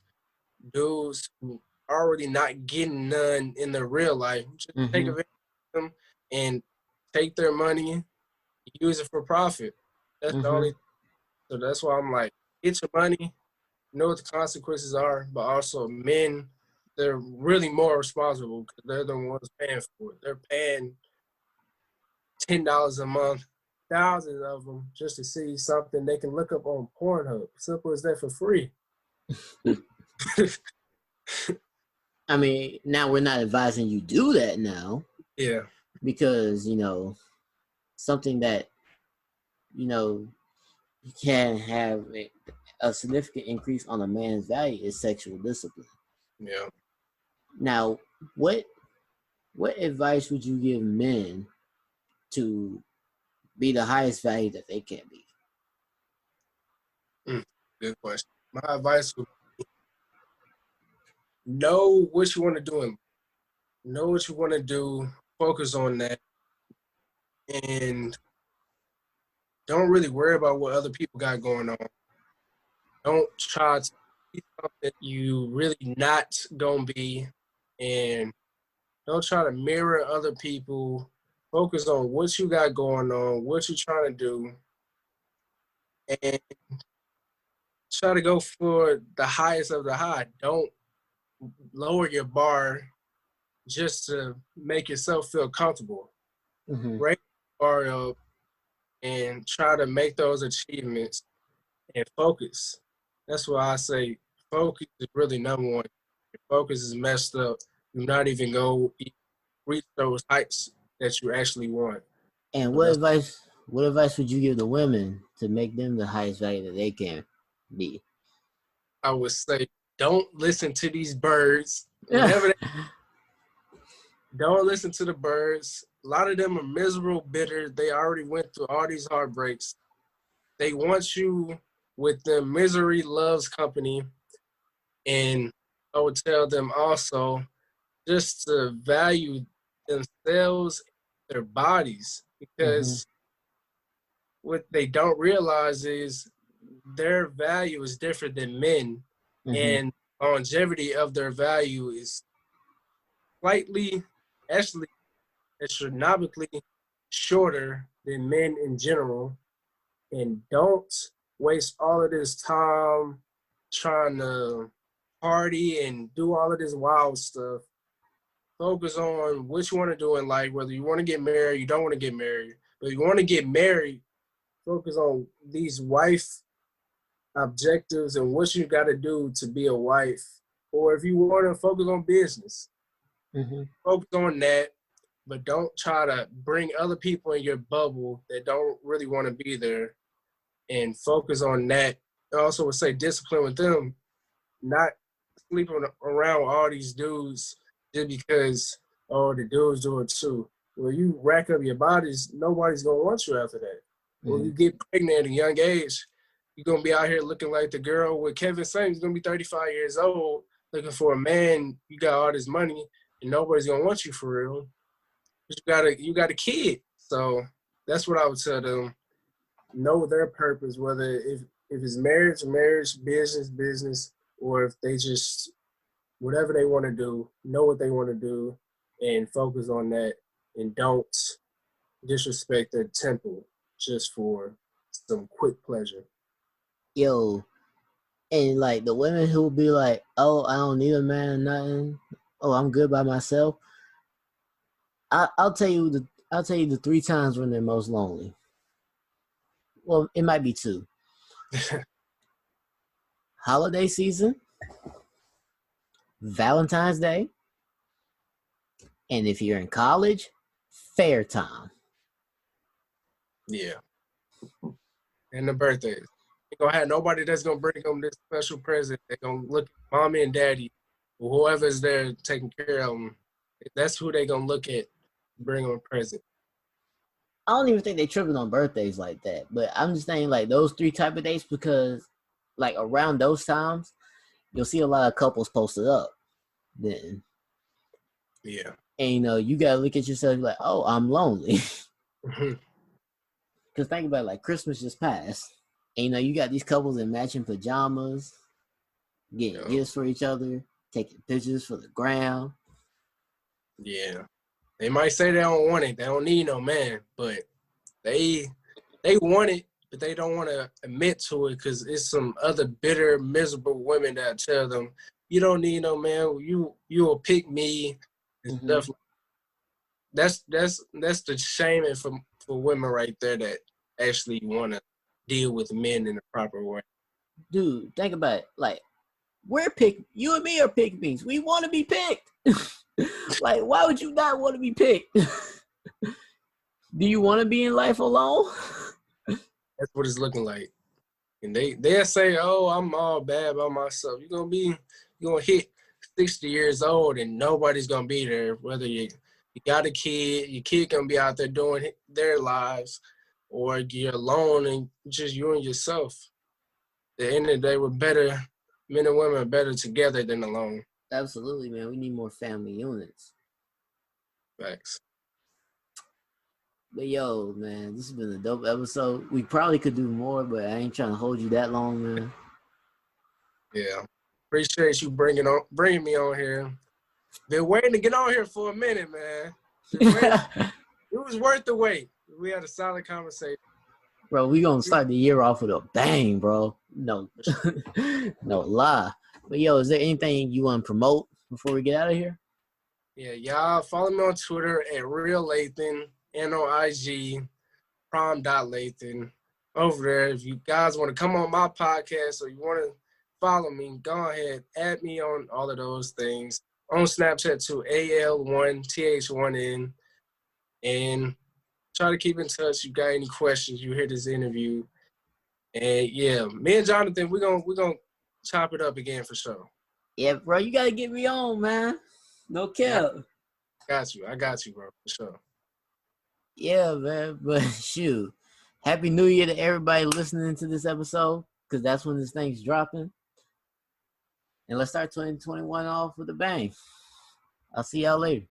dudes who already not getting none in their real life. Just take advantage of them and take their money, use it for profit. That's the only. So that's why I'm like, get your money, know what the consequences are, but also men, they're really more responsible because they're the ones paying for it. They're paying $10 a month, thousands of them, just to see something they can look up on Pornhub. Simple as that for free. I mean, now we're not advising you do that now. Yeah. Because, something that, you can have a significant increase on a man's value is sexual discipline. Yeah. Now, what advice would you give men to be the highest value that they can be? Good question. My advice would be know what you want to do and know what you want to do, focus on that, and don't really worry about what other people got going on. Don't try to be something you really not gonna be, and don't try to mirror other people. Focus on what you got going on, what you're trying to do, and try to go for the highest of the high. Don't lower your bar just to make yourself feel comfortable. Raise the bar up and try to make those achievements and focus. That's why I say focus is really number one. If focus is messed up, you're not even going to reach those heights that you actually want. And what advice would you give the women to make them the highest value that they can be? I would say don't listen to these birds. Whenever don't listen to the birds. A lot of them are miserable, bitter. They already went through all these heartbreaks. They want you with the misery loves company. And I would tell them also just to value themselves, their bodies, because what they don't realize is their value is different than men, and longevity of their value is slightly, actually, astronomically shorter than men in general. And don't waste all of this time trying to party and do all of this wild stuff. Focus on what you want to do in life, whether you want to get married, you don't want to get married. But if you want to get married, focus on these wife objectives and what you got to do to be a wife. Or if you want to focus on business, focus on that, but don't try to bring other people in your bubble that don't really want to be there, and focus on that. I also would say discipline with them, not sleeping around with all these dudes just because, oh, the dudes do it too. Well, you rack up your bodies, nobody's gonna want you after that. Or Mm-hmm. you get pregnant at a young age, you're gonna be out here looking like the girl with Kevin Samuels. He's gonna be 35 years old, looking for a man. You got all this money, and nobody's gonna want you for real. But you got a kid, so that's what I would tell them. Know their purpose, whether if it's marriage, business, or if they just whatever they want to do, know what they want to do, and focus on that, and don't disrespect their temple just for some quick pleasure. Yo, and like the women who be like, "Oh, I don't need a man or nothing. Oh, I'm good by myself." I'll tell you the 3 times when they're most lonely. Well, it might be 2. Holiday season, Valentine's Day, and if you're in college, fair time. Yeah. And the birthdays. Ain't gonna have nobody that's gonna bring them this special present. They're gonna look at mommy and daddy, or whoever's there taking care of them. That's who they gonna look at, bring them a present. I don't even think they tripping on birthdays like that, but I'm just saying like those 3 type of dates because like around those times, you'll see a lot of couples posted up. Then, yeah, and you gotta look at yourself like, oh, I'm lonely. Because think about it, like Christmas just passed, and you got these couples in matching pajamas, getting gifts for each other, taking pictures for the gram. Yeah, they might say they don't want it, they don't need no man, but they want it, but they don't want to admit to it because it's some other bitter, miserable women that tell them, "You don't need no man. You will pick me." And stuff. That's the shaming for women right there that actually want to deal with men in the proper way. Dude, think about it. Like, you and me are pick me's. We want to be picked. Like, why would you not want to be picked? Do you want to be in life alone? That's what it's looking like. And they'll say, "Oh, I'm all bad by myself." You're gonna hit 60 years old and nobody's gonna be there. Whether you got a kid, your kid gonna be out there doing their lives, or you're alone and just you and yourself. At the end of the day, men and women are better together than alone. Absolutely, man. We need more family units. Facts. But yo, man, this has been a dope episode. We probably could do more, but I ain't trying to hold you that long, man. Yeah. Appreciate you bringing me on here. Been waiting to get on here for a minute, man. It was worth the wait. We had a solid conversation. Bro, we gonna start the year off with a bang, bro. No, no lie. But yo, is there anything you want to promote before we get out of here? Yeah, y'all follow me on Twitter at Real Lathan, and on IG, prom.lathan. Over there, if you guys want to come on my podcast or you want to follow me, go ahead, add me on all of those things. On Snapchat too, AL1TH1N, and try to keep in touch. You got any questions? You hear this interview, and yeah, me and Jonathan, we're gonna chop it up again for sure. Yeah, bro, you gotta get me on, man. No cap. I got you, bro, for sure. Yeah, man. But shoot, Happy New Year to everybody listening to this episode, because that's when this thing's dropping. And let's start 2021 off with a bang. I'll see y'all later.